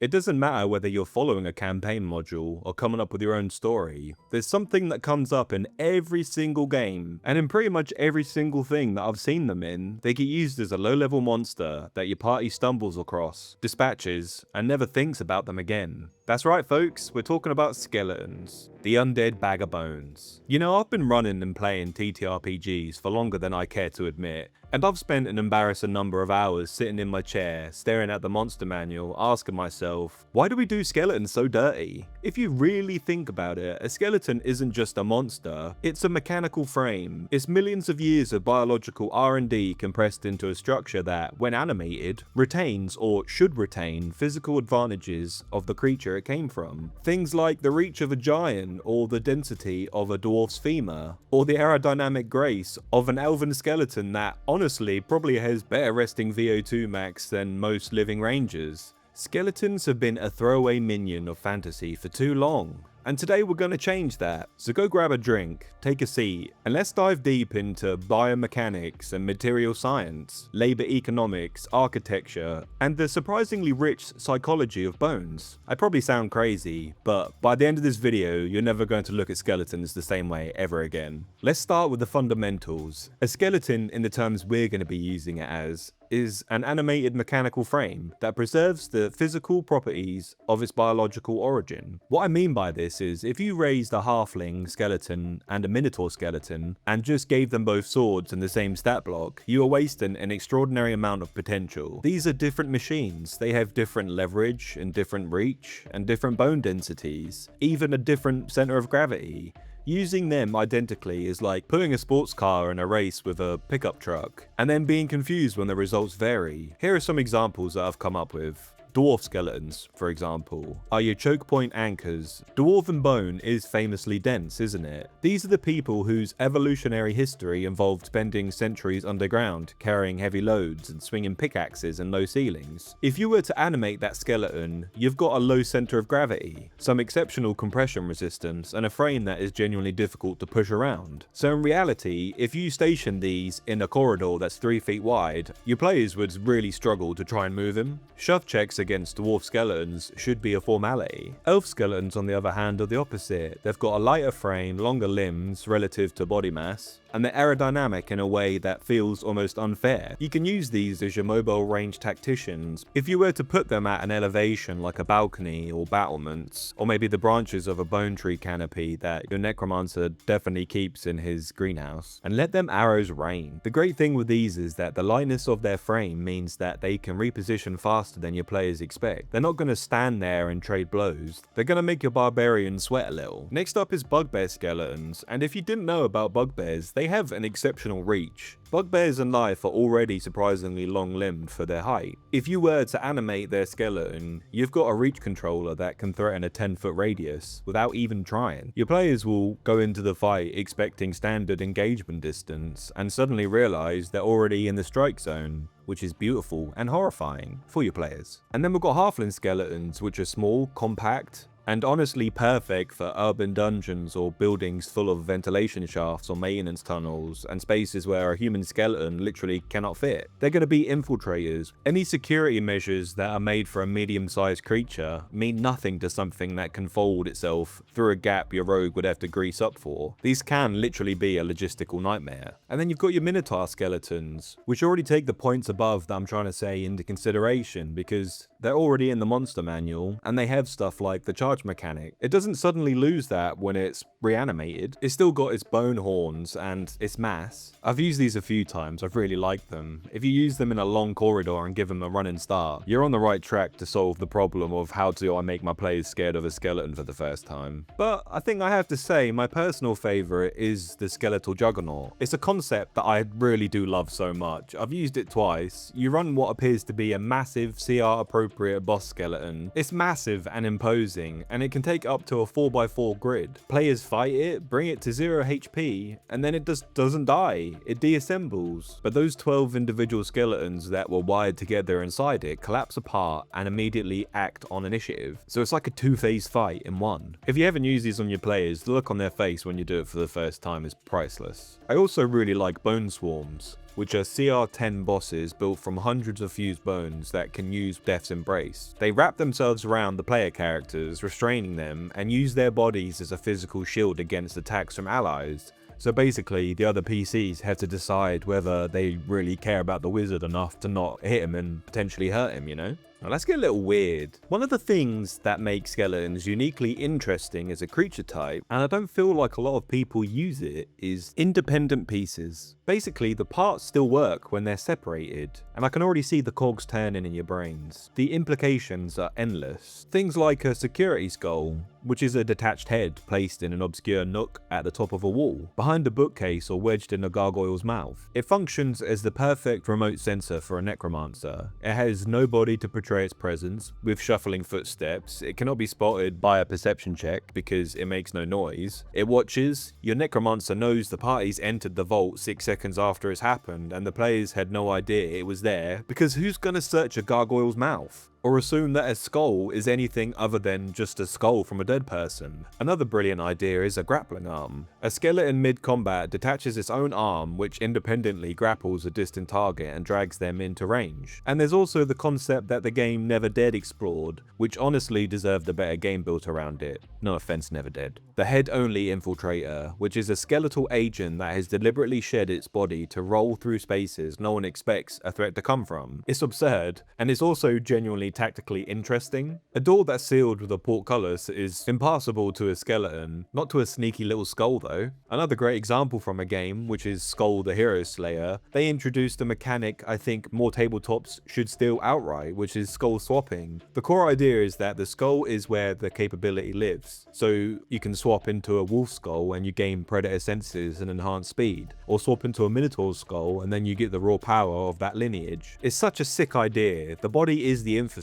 It doesn't matter whether you're following a campaign module or coming up with your own story, there's something that comes up in every single game, and in pretty much every single thing that I've seen them in, they get used as a low-level monster that your party stumbles across, dispatches, and never thinks about them again. That's right folks, we're talking about skeletons. The undead bag of bones. You know, I've been running and playing TTRPGs for longer than I care to admit, and I've spent an embarrassing number of hours sitting in my chair, staring at the monster manual, asking myself, why do we do skeletons so dirty? If you really think about it, a skeleton isn't just a monster, it's a mechanical frame. It's millions of years of biological R&D compressed into a structure that, when animated, retains or should retain physical advantages of the creature it came from. Things like the reach of a giant, or the density of a dwarf's femur, or the aerodynamic grace of an elven skeleton that honestly probably has better resting VO2 max than most living rangers. Skeletons have been a throwaway minion of fantasy for too long, and today we're going to change that. So go grab a drink, take a seat, and let's dive deep into biomechanics and material science, labor economics, architecture, and the surprisingly rich psychology of bones. I probably sound crazy, but by the end of this video, you're never going to look at skeletons the same way ever again. Let's start with the fundamentals. A skeleton, in the terms we're going to be using it as, is an animated mechanical frame that preserves the physical properties of its biological origin. What I mean by this is, if you raised a halfling skeleton and a minotaur skeleton and just gave them both swords in the same stat block, you are wasting an extraordinary amount of potential. These are different machines. They have different leverage and different reach and different bone densities, even a different center of gravity. Using them identically is like putting a sports car in a race with a pickup truck, and then being confused when the results vary. Here are some examples that I've come up with. Dwarf skeletons, for example, are your choke point anchors. Dwarven bone is famously dense, isn't it? These are the people whose evolutionary history involved spending centuries underground, carrying heavy loads and swinging pickaxes in low ceilings. If you were to animate that skeleton, you've got a low center of gravity, some exceptional compression resistance, and a frame that is genuinely difficult to push around. So in reality, if you station these in a corridor that's 3 feet wide, your players would really struggle to try and move him. Shove checks against dwarf skeletons should be a formality. Elf skeletons, on the other hand, are the opposite. They've got a lighter frame, longer limbs relative to body mass, and they're aerodynamic in a way that feels almost unfair. You can use these as your mobile range tacticians. If you were to put them at an elevation like a balcony or battlements, or maybe the branches of a bone tree canopy that your necromancer definitely keeps in his greenhouse, and let them arrows rain. The great thing with these is that the lightness of their frame means that they can reposition faster than your players expect. They're not going to stand there and trade blows. They're going to make your barbarian sweat a little. Next up is bugbear skeletons, and if you didn't know about bugbears, they have an exceptional reach. Bugbears in life are already surprisingly long-limbed for their height. If you were to animate their skeleton, you've got a reach controller that can threaten a 10-foot radius without even trying. Your players will go into the fight expecting standard engagement distance and suddenly realize they're already in the strike zone, which is beautiful and horrifying for your players. And then we've got halfling skeletons, which are small, compact, and honestly perfect for urban dungeons or buildings full of ventilation shafts or maintenance tunnels and spaces where a human skeleton literally cannot fit. They're going to be infiltrators. Any security measures that are made for a medium-sized creature mean nothing to something that can fold itself through a gap your rogue would have to grease up for. These can literally be a logistical nightmare. And then you've got your minotaur skeletons, which already take the points above that I'm trying to say into consideration because they're already in the monster manual and they have stuff like the charge mechanic. It doesn't suddenly lose that when it's reanimated. It's still got its bone horns and its mass. I've used these a few times. I've really liked them. If you use them in a long corridor and give them a running start, you're on the right track to solve the problem of how do I make my players scared of a skeleton for the first time. But I think I have to say my personal favorite is the skeletal juggernaut. It's a concept that I really do love so much. I've used it twice. You run what appears to be a massive CR appropriate boss skeleton. It's massive and imposing, and it can take up to a 4x4 grid. Players fight it, bring it to 0 HP, and then it just doesn't die. It deassembles. But those 12 individual skeletons that were wired together inside it collapse apart and immediately act on initiative. So it's like a two-phase fight in one. If you haven't used these on your players, the look on their face when you do it for the first time is priceless. I also really like bone swarms, which are CR10 bosses built from hundreds of fused bones that can use Death's Embrace. They wrap themselves around the player characters, restraining them, and use their bodies as a physical shield against attacks from allies. So basically, the other PCs have to decide whether they really care about the wizard enough to not hit him and potentially hurt him, you know? Now let's get a little weird. One of the things that makes skeletons uniquely interesting as a creature type, and I don't feel like a lot of people use it, is independent pieces. Basically, the parts still work when they're separated, and I can already see the cogs turning in your brains. The implications are endless. Things like a security skull, which is a detached head placed in an obscure nook at the top of a wall, behind a bookcase or wedged in a gargoyle's mouth. It functions as the perfect remote sensor for a necromancer. It has no body to portray its presence, with shuffling footsteps. It cannot be spotted by a perception check because it makes no noise. It watches. Your necromancer knows the party's entered the vault 6 seconds after it's happened, and the players had no idea it was there, because who's gonna search a gargoyle's mouth? Or assume that a skull is anything other than just a skull from a dead person. Another brilliant idea is a grappling arm. A skeleton mid-combat detaches its own arm, which independently grapples a distant target and drags them into range. And there's also the concept that the game Never Dead explored, which honestly deserved a better game built around it. No offense, Never Dead. The head-only infiltrator, which is a skeletal agent that has deliberately shed its body to roll through spaces no one expects a threat to come from. It's absurd, and it's also genuinely tactically interesting. A door that's sealed with a portcullis is impassable to a skeleton, not to a sneaky little skull though. Another great example from a game, which is Skull the Hero Slayer, they introduced a mechanic I think more tabletops should steal outright, which is skull swapping. The core idea is that the skull is where the capability lives, so you can swap into a wolf skull and you gain predator senses and enhanced speed, or swap into a minotaur skull and then you get the raw power of that lineage. It's such a sick idea. The body is the infrastructure,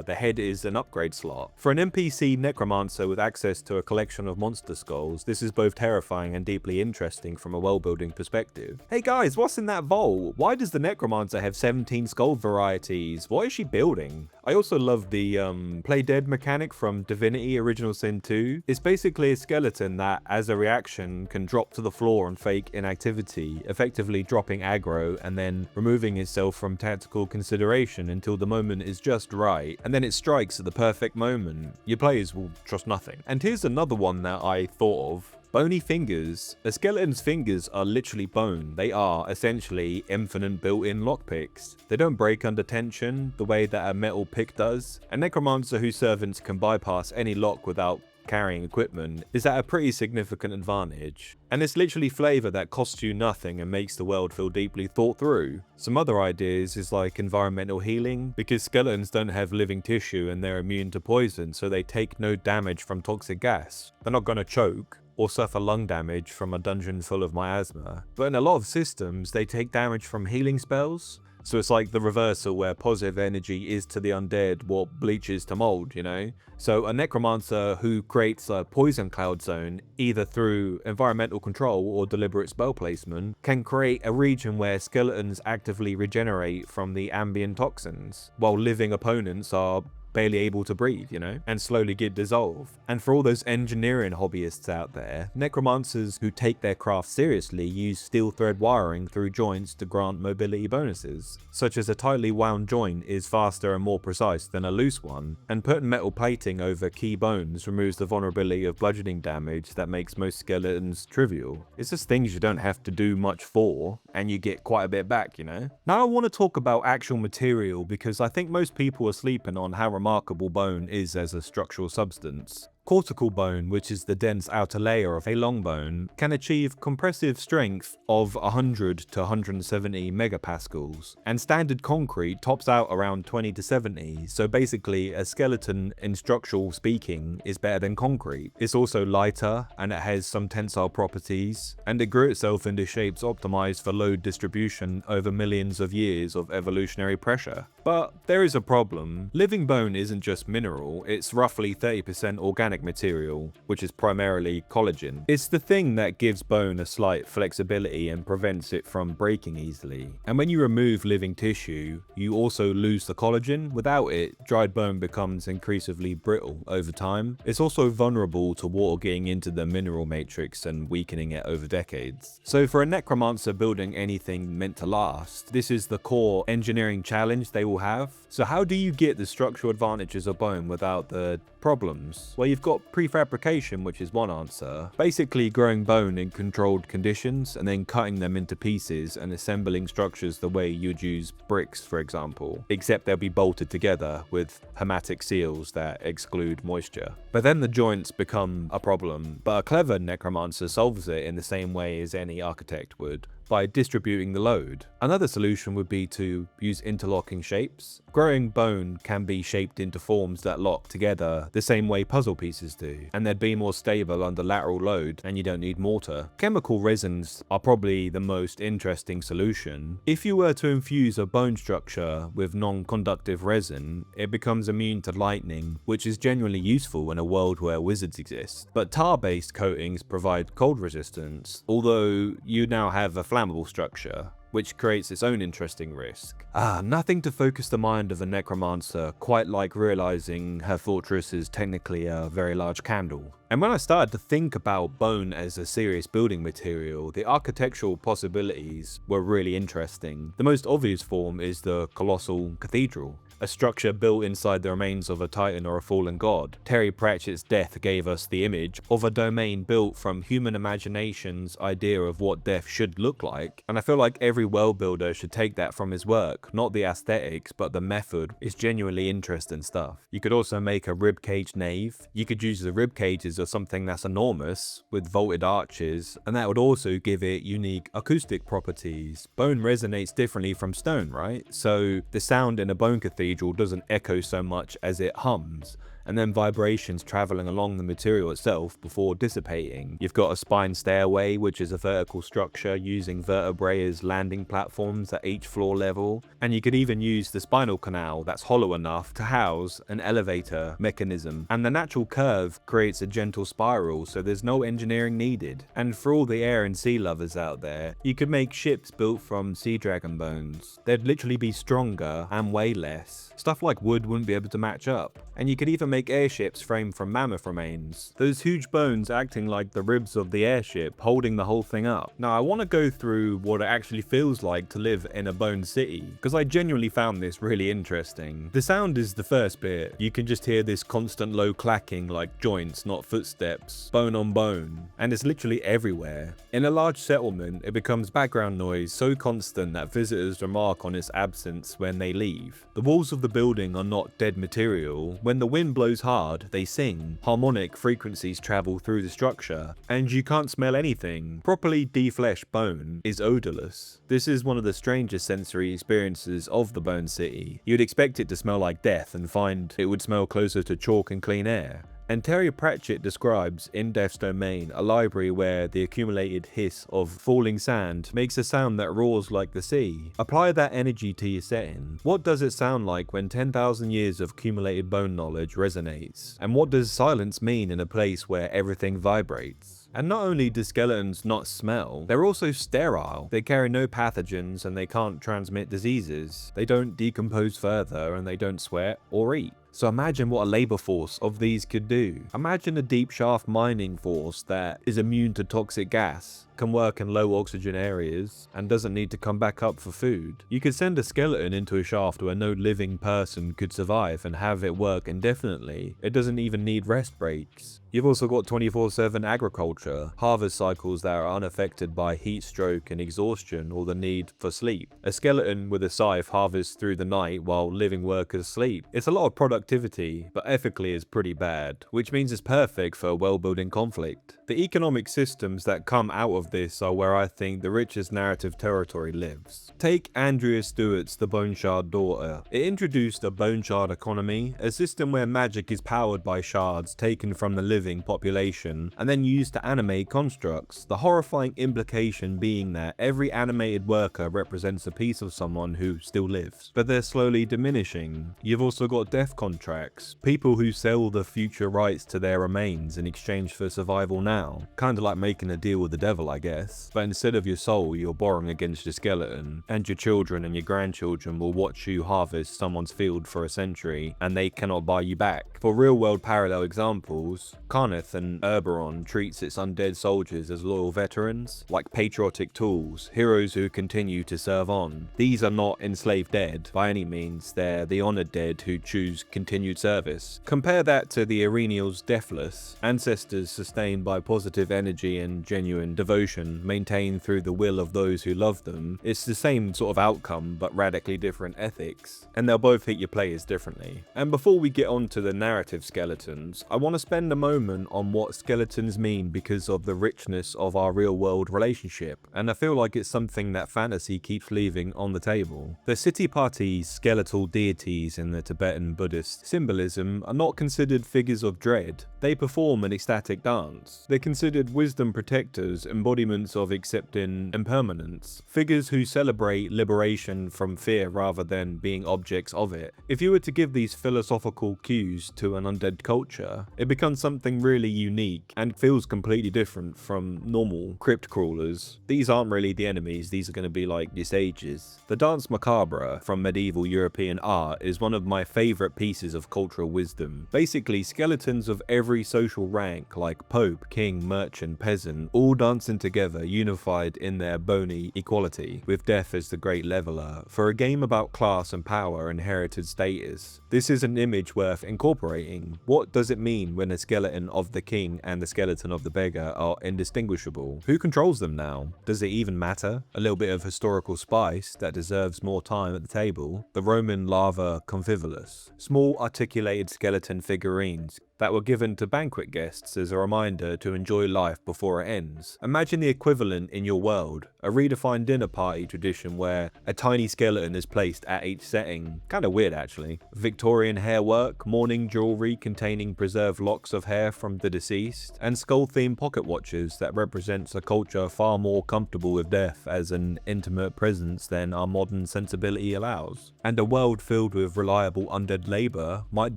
the head is an upgrade slot. For an NPC necromancer with access to a collection of monster skulls, this is both terrifying and deeply interesting from a world-building perspective. Hey guys, what's in that vault? Why does the necromancer have 17 skull varieties? What is she building? I also love the play dead mechanic from Divinity Original Sin 2. It's basically a skeleton that, as a reaction, can drop to the floor and fake inactivity, effectively dropping aggro and then removing itself from tactical consideration until the moment is just right, and then it strikes at the perfect moment. Your players will trust nothing. And here's another one that I thought of. Bony fingers. A skeleton's fingers are literally bone. They are essentially infinite built-in lockpicks. They don't break under tension the way that a metal pick does. A necromancer whose servants can bypass any lock without carrying equipment is at a pretty significant advantage. And it's literally flavor that costs you nothing and makes the world feel deeply thought through. Some other ideas is like environmental healing, because skeletons don't have living tissue and they're immune to poison, so they take no damage from toxic gas. They're not gonna choke or suffer lung damage from a dungeon full of miasma. But in a lot of systems, they take damage from healing spells. So it's like the reversal where positive energy is to the undead what bleach is to mold, you know? So a necromancer who creates a poison cloud zone, either through environmental control or deliberate spell placement, can create a region where skeletons actively regenerate from the ambient toxins, while living opponents are barely able to breathe, you know, and slowly get dissolved. And for all those engineering hobbyists out there, necromancers who take their craft seriously use steel thread wiring through joints to grant mobility bonuses, such as a tightly wound joint is faster and more precise than a loose one, and putting metal plating over key bones removes the vulnerability of bludgeoning damage that makes most skeletons trivial. It's just things you don't have to do much for, and you get quite a bit back, you know? Now I want to talk about actual material, because I think most people are sleeping on how remarkable bone is as a structural substance. Cortical bone, which is the dense outer layer of a long bone, can achieve compressive strength of 100 to 170 megapascals, and standard concrete tops out around 20 to 70, so basically a skeleton, in structural speaking, is better than concrete. It's also lighter, and it has some tensile properties, and it grew itself into shapes optimized for load distribution over millions of years of evolutionary pressure. But there is a problem. Living bone isn't just mineral, it's roughly 30% organic organic material, which is primarily collagen. It's the thing that gives bone a slight flexibility and prevents it from breaking easily. And when you remove living tissue, you also lose the collagen. Without it, dried bone becomes increasingly brittle over time. It's also vulnerable to water getting into the mineral matrix and weakening it over decades. So for a necromancer building anything meant to last, this is the core engineering challenge they will have. So how do you get the structural advantages of bone without the problems? Well, you've got prefabrication, which is one answer. Basically growing bone in controlled conditions and then cutting them into pieces and assembling structures the way you'd use bricks, for example, except they'll be bolted together with hermetic seals that exclude moisture. But then the joints become a problem, but a clever necromancer solves it in the same way as any architect would, by distributing the load. Another solution would be to use interlocking shapes. Growing bone can be shaped into forms that lock together the same way puzzle pieces do, and they'd be more stable under lateral load, and you don't need mortar. Chemical resins are probably the most interesting solution. If you were to infuse a bone structure with non-conductive resin, it becomes immune to lightning, which is genuinely useful in a world where wizards exist. But tar-based coatings provide cold resistance, although you now have a flammable structure, which creates its own interesting risk. Nothing to focus the mind of a necromancer quite like realizing her fortress is technically a very large candle. And when I started to think about bone as a serious building material, the architectural possibilities were really interesting. The most obvious form is the colossal cathedral, a structure built inside the remains of a titan or a fallen god. Terry Pratchett's death gave us the image of a domain built from human imagination's idea of what death should look like, and I feel like every world builder should take that from his work, not the aesthetics, but the method. It's genuinely interesting stuff. You could also make a ribcage nave. You could use the rib cages of something that's enormous with vaulted arches, and that would also give it unique acoustic properties. Bone resonates differently from stone, right? So the sound in a bone cathedral doesn't echo so much as it hums, and then vibrations traveling along the material itself before dissipating. You've got a spine stairway, which is a vertical structure using vertebrae as landing platforms at each floor level, and you could even use the spinal canal that's hollow enough to house an elevator mechanism, and the natural curve creates a gentle spiral, so there's no engineering needed. And for all the air and sea lovers out there, you could make ships built from sea dragon bones. They'd literally be stronger and weigh less. Stuff like wood wouldn't be able to match up. And you could even make airships framed from mammoth remains, those huge bones acting like the ribs of the airship, holding the whole thing up. Now I want to go through what it actually feels like to live in a bone city, because I genuinely found this really interesting. The sound is the first bit. You can just hear this constant low clacking like joints, not footsteps, bone on bone, and it's literally everywhere. In a large settlement, it becomes background noise so constant that visitors remark on its absence when they leave. The walls of the building are not dead material. When the wind blows hard, they sing. Harmonic frequencies travel through the structure, and you can't smell anything. Properly defleshed bone is odorless. This is one of the strangest sensory experiences of the Bone City. You'd expect it to smell like death and find it would smell closer to chalk and clean air. And Terry Pratchett describes in Death's Domain a library where the accumulated hiss of falling sand makes a sound that roars like the sea. Apply that energy to your setting. What does it sound like when 10,000 years of accumulated bone knowledge resonates? And what does silence mean in a place where everything vibrates? And not only do skeletons not smell, they're also sterile. They carry no pathogens and they can't transmit diseases. They don't decompose further and they don't sweat or eat. So imagine what a labor force of these could do. Imagine a deep shaft mining force that is immune to toxic gas, can work in low oxygen areas, and doesn't need to come back up for food. You could send a skeleton into a shaft where no living person could survive and have it work indefinitely. It doesn't even need rest breaks. You've also got 24/7 agriculture, harvest cycles that are unaffected by heat stroke and exhaustion or the need for sleep. A skeleton with a scythe harvests through the night while living workers sleep. It's a lot of productivity, but ethically is pretty bad, which means it's perfect for a world-building conflict. The economic systems that come out of this are where I think the richest narrative territory lives. Take Andrea Stewart's The Bone Shard Daughter. It introduced a bone shard economy, a system where magic is powered by shards taken from the living population and then used to animate constructs. The horrifying implication being that every animated worker represents a piece of someone who still lives, but they're slowly diminishing. You've also got death constructs contracts, people who sell the future rights to their remains in exchange for survival now. Kinda like making a deal with the devil, I guess. But instead of your soul, you're borrowing against your skeleton, and your children and your grandchildren will watch you harvest someone's field for a century, and they cannot buy you back. For real-world parallel examples, Carneth and Eberron treats its undead soldiers as loyal veterans, like patriotic tools, heroes who continue to serve on. These are not enslaved dead by any means, they're the honored dead who choose continued service. Compare that to the Erenial's deathless, ancestors sustained by positive energy and genuine devotion, maintained through the will of those who love them. It's the same sort of outcome, but radically different ethics, and they'll both hit your players differently. And before we get on to the narrative skeletons, I want to spend a moment on what skeletons mean because of the richness of our real world relationship, and I feel like it's something that fantasy keeps leaving on the table. The city party's skeletal deities in the Tibetan Buddhist symbolism are not considered figures of dread. They perform an ecstatic dance. They're considered wisdom protectors, embodiments of accepting impermanence, figures who celebrate liberation from fear rather than being objects of it. If you were to give these philosophical cues to an undead culture, it becomes something really unique and feels completely different from normal crypt crawlers. These aren't really the enemies, these are going to be like your sages. The Dance Macabre from medieval European art is one of my favourite pieces of cultural wisdom. Basically, skeletons of every social rank, like Pope, King, Merchant, Peasant, all dancing together, unified in their bony equality, with death as the great leveler, for a game about class and power and inherited status. This is an image worth incorporating. What does it mean when a skeleton of the king and the skeleton of the beggar are indistinguishable? Who controls them now? Does it even matter? A little bit of historical spice that deserves more time at the table. The Roman Larva Convivialis. Small articulated skeleton figurines that were given to banquet guests as a reminder to enjoy life before it ends. Imagine the equivalent in your world, a redefined dinner party tradition where a tiny skeleton is placed at each setting. Kinda weird actually. Victorian hair work, mourning jewelry containing preserved locks of hair from the deceased, and skull-themed pocket watches that represents a culture far more comfortable with death as an intimate presence than our modern sensibility allows. And a world filled with reliable undead labour might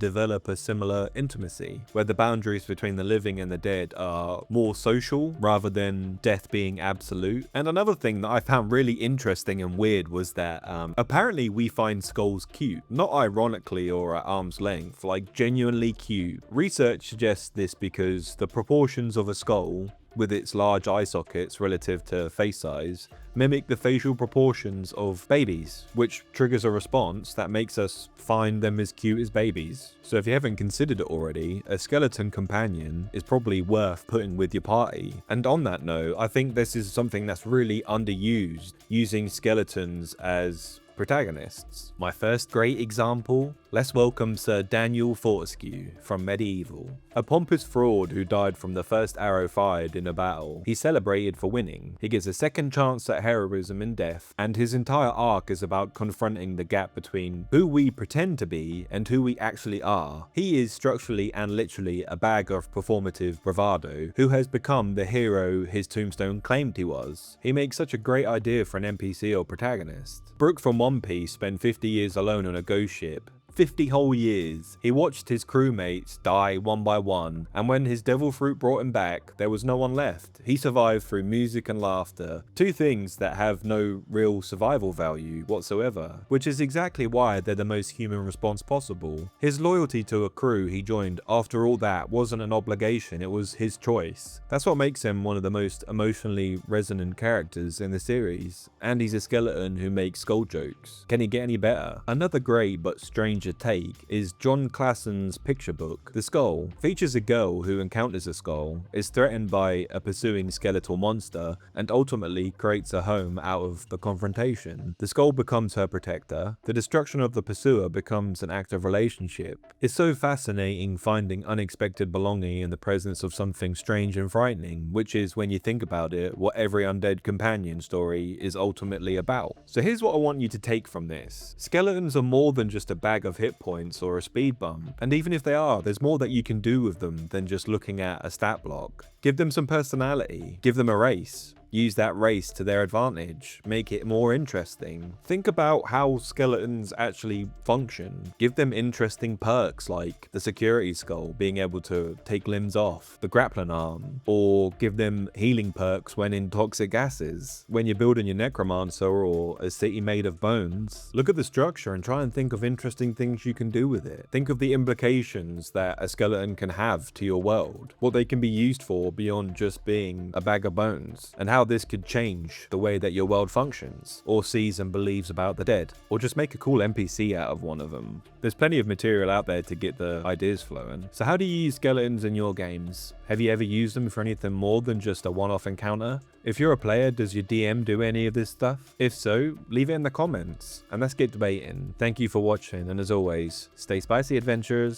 develop a similar intimacy, where the boundaries between the living and the dead are more social rather than death being absolute. And another thing that I found really interesting and weird was that apparently we find skulls cute, not ironically or at arm's length, like genuinely cute. Research suggests this because the proportions of a skull, with its large eye sockets relative to face size, mimic the facial proportions of babies, which triggers a response that makes us find them as cute as babies. So if you haven't considered it already, a skeleton companion is probably worth putting with your party. And on that note, I think this is something that's really underused, using skeletons as protagonists. My first great example, let's welcome Sir Daniel Fortescue from Medieval. A pompous fraud who died from the first arrow fired in a battle. He's celebrated for winning. He gets a second chance at heroism in death, and his entire arc is about confronting the gap between who we pretend to be and who we actually are. He is structurally and literally a bag of performative bravado who has become the hero his tombstone claimed he was. He makes such a great idea for an NPC or protagonist. Brook from One Piece spent 50 years alone on a ghost ship. 50 whole years. He watched his crewmates die one by one, and when his devil fruit brought him back, there was no one left. He survived through music and laughter, two things that have no real survival value whatsoever, which is exactly why they're the most human response possible. His loyalty to a crew he joined after all that wasn't an obligation, it was his choice. That's what makes him one of the most emotionally resonant characters in the series, and he's a skeleton who makes skull jokes. Can he get any better? Another great but strange take is John Classen's picture book. The Skull features a girl who encounters a skull, is threatened by a pursuing skeletal monster, and ultimately creates a home out of the confrontation. The skull becomes her protector. The destruction of the pursuer becomes an act of relationship. It's so fascinating finding unexpected belonging in the presence of something strange and frightening, which is, when you think about it, what every undead companion story is ultimately about. So here's what I want you to take from this. Skeletons are more than just a bag of hit points or a speed bump, and even if they are, there's more that you can do with them than just looking at a stat block. Give them some personality, give them a race, Use that race to their advantage, make it more interesting. Think about how skeletons actually function. Give them interesting perks like the security skull, being able to take limbs off, the grappling arm, or give them healing perks when in toxic gases. When you're building your Necromancer or a city made of bones, look at the structure and try and think of interesting things you can do with it. Think of the implications that a skeleton can have to your world, what they can be used for beyond just being a bag of bones, and how this could change the way that your world functions, or sees and believes about the dead, or just make a cool NPC out of one of them. There's plenty of material out there to get the ideas flowing. So how do you use skeletons in your games? Have you ever used them for anything more than just a one-off encounter? If you're a player, does your DM do any of this stuff? If so, leave it in the comments, and let's get debating. Thank you for watching, and as always, stay spicy, adventurers.